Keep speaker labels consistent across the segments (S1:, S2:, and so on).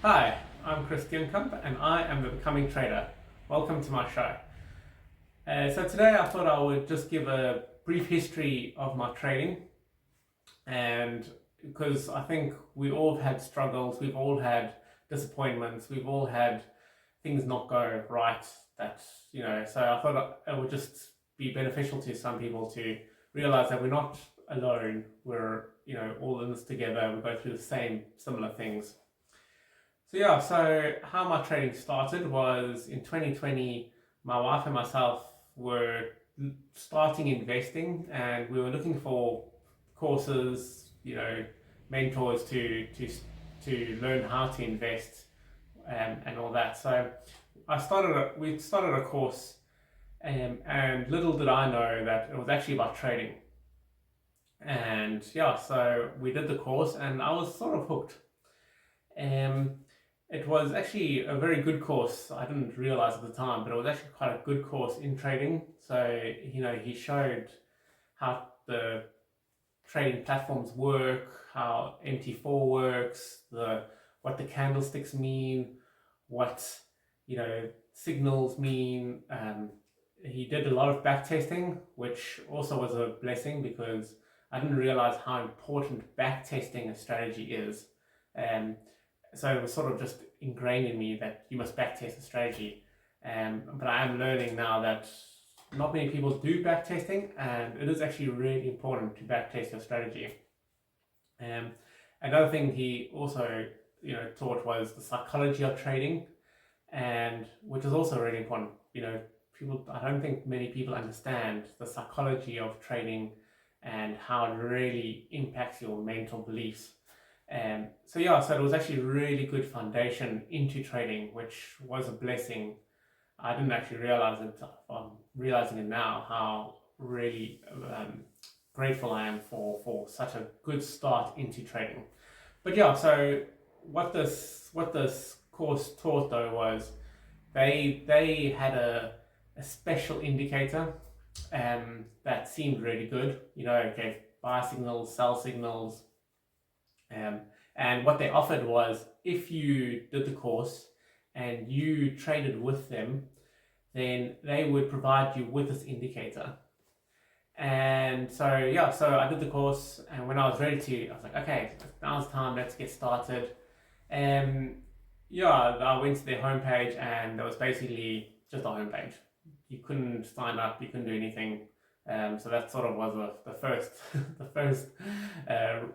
S1: Hi, I'm Christian Kump and I am the Becoming Trader. Welcome to my show. So today I thought I would just give a brief history of my trading, and because I think we all have had struggles, we've all had disappointments, we've all had things not go right, so I thought it would just be beneficial to some people to realize that we're not alone. We're all in this together. We go through the same similar things. So how my trading started was in 2020. My wife and myself were starting investing, and we were looking for courses, mentors to learn how to invest, and all that. So we started a course, and little did I know that it was actually about trading. And so we did the course, and I was sort of hooked. Um, it was actually a very good course. I didn't realize at the time, but it was actually quite a good course in trading. So, he showed how the trading platforms work, how MT4 works, what the candlesticks mean, what, signals mean. He did a lot of back testing, which also was a blessing because I didn't realize how important back testing a strategy is. Um, so it was sort of just ingrained in me that you must backtest a strategy. But I am learning now that not many people do backtesting, and it is actually really important to backtest your strategy. Another thing he also taught was the psychology of trading, and which is also really important. I don't think many people understand the psychology of trading and how it really impacts your mental beliefs. So it was actually a really good foundation into trading, which was a blessing. I didn't actually realize it. I'm realizing it now how really grateful I am for such a good start into trading. But so what this course taught though was they had a special indicator that seemed really good. It gave buy signals, sell signals. And what they offered was, if you did the course and you traded with them, then they would provide you with this indicator. And so I did the course, and when I was ready to, I was like, okay, now's the time, let's get started. I went to their homepage, and there was basically just a homepage. You couldn't sign up, you couldn't do anything. So that sort of was the first the first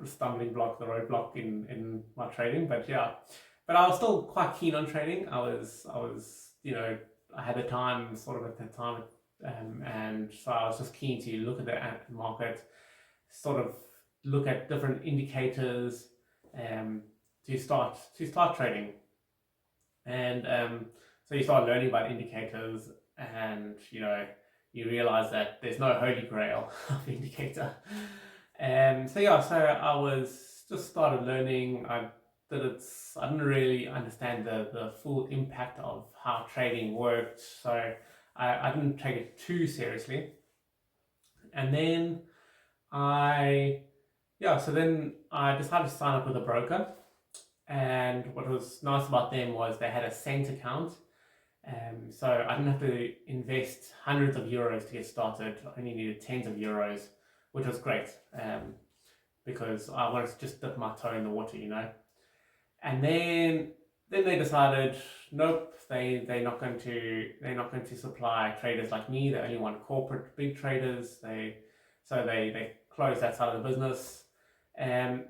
S1: stumbling block, the roadblock in my trading. But I was still quite keen on trading. I had the time sort of at the time, and so I was just keen to look at the market, sort of look at different indicators, to start trading. And so you start learning about indicators, and you realize that there's no holy grail of indicator. So I was just started learning. I didn't really understand the full impact of how trading worked, so I didn't take it too seriously. And then then I decided to sign up with a broker. And what was nice about them was they had a cent account. So I didn't have to invest hundreds of euros to get started. I only needed tens of euros, which was great, because I wanted to just dip my toe in the water. And then they decided, nope, they're not going to supply traders like me. They only want corporate big traders. They closed that side of the business. And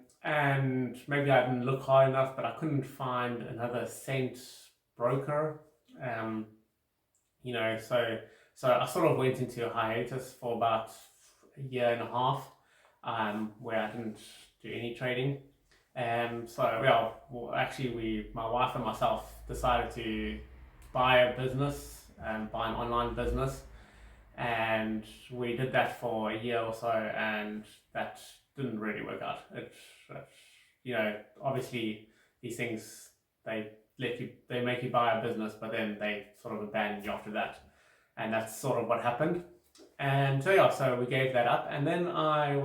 S1: maybe I didn't look hard enough, but I couldn't find another cent broker. So I sort of went into a hiatus for about a year and a half, where I didn't do any trading. My wife and myself decided to buy a business, buy an online business, and we did that for a year or so, and that didn't really work out. Obviously these things, they make you buy a business, but then they sort of abandon you after that, and that's sort of what happened. And so we gave that up, and then I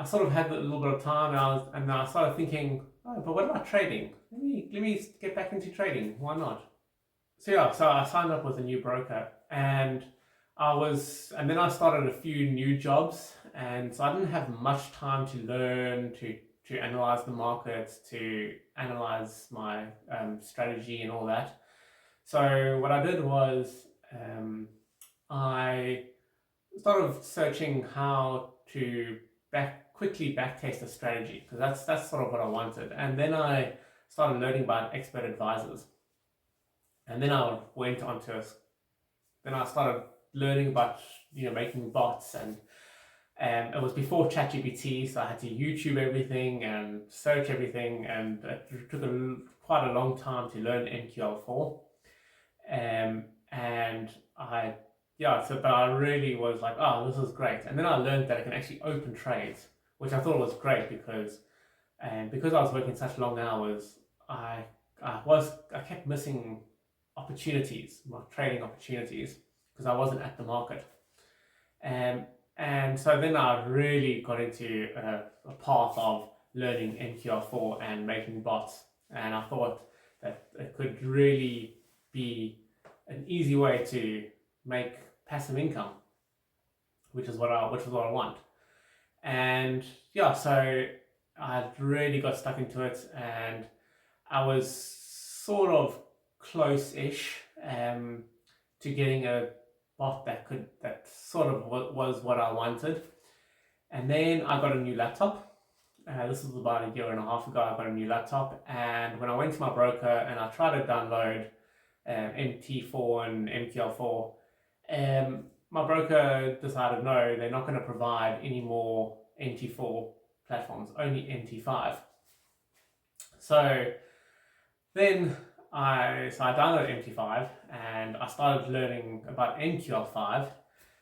S1: sort of had a little bit of time, and I started thinking, oh, but what about trading? let me get back into trading. Why not? So yeah, so I signed up with a new broker, and then I started a few new jobs, and so I didn't have much time to learn to analyze the markets, to analyze my strategy and all that. So what I did was I started searching how to quickly backtest a strategy, because that's sort of what I wanted. And then I started learning about expert advisors, and then I went on to then I started learning about making bots, and it was before ChatGPT, so I had to YouTube everything and search everything, and it took quite a long time to learn MQL4. And I but I really was like, oh, this is great. And then I learned that I can actually open trades, which I thought was great, because because I was working such long hours, I kept missing opportunities, my trading opportunities, because I wasn't at the market. And so then I really got into a path of learning MQL4 and making bots, and I thought that it could really be an easy way to make passive income, which is what I want. And yeah, so I really got stuck into it, and I was sort of close-ish to getting a bot that sort of was what I wanted. And then I got a new laptop. This was about a year and a half ago. I got a new laptop, and when I went to my broker and I tried to download MT4 and MQL4, my broker decided no, they're not going to provide any more MT4 platforms, only MT5. So then I downloaded MT5 and I started learning about MQL5,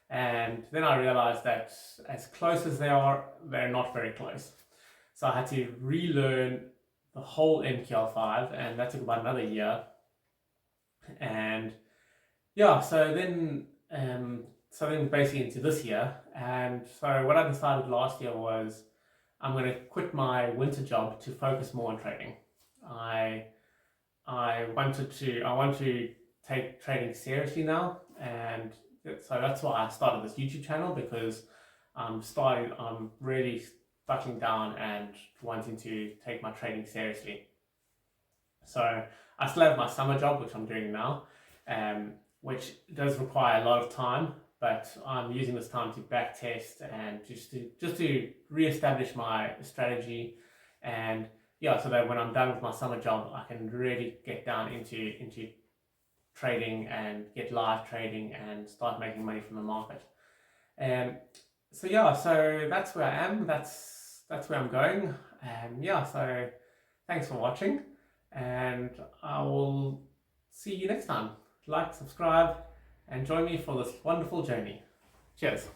S1: and then I realized that as close as they are, they're not very close. So I had to relearn the whole MQL5, and that took about another year. And yeah, so then basically into this year. And so what I decided last year was I'm going to quit my winter job to focus more on trading. I want to take trading seriously now, and so that's why I started this YouTube channel, because I'm really buckling down and wanting to take my trading seriously. So I still have my summer job, which I'm doing now, which does require a lot of time, but I'm using this time to back test and just to re-establish my strategy, and yeah, so that when I'm done with my summer job, I can really get down into trading and get live trading and start making money from the market. So yeah, so that's where I am. That's where I'm going. Yeah, so thanks for watching, and I will see you next time. Like, subscribe, and join me for this wonderful journey. Cheers.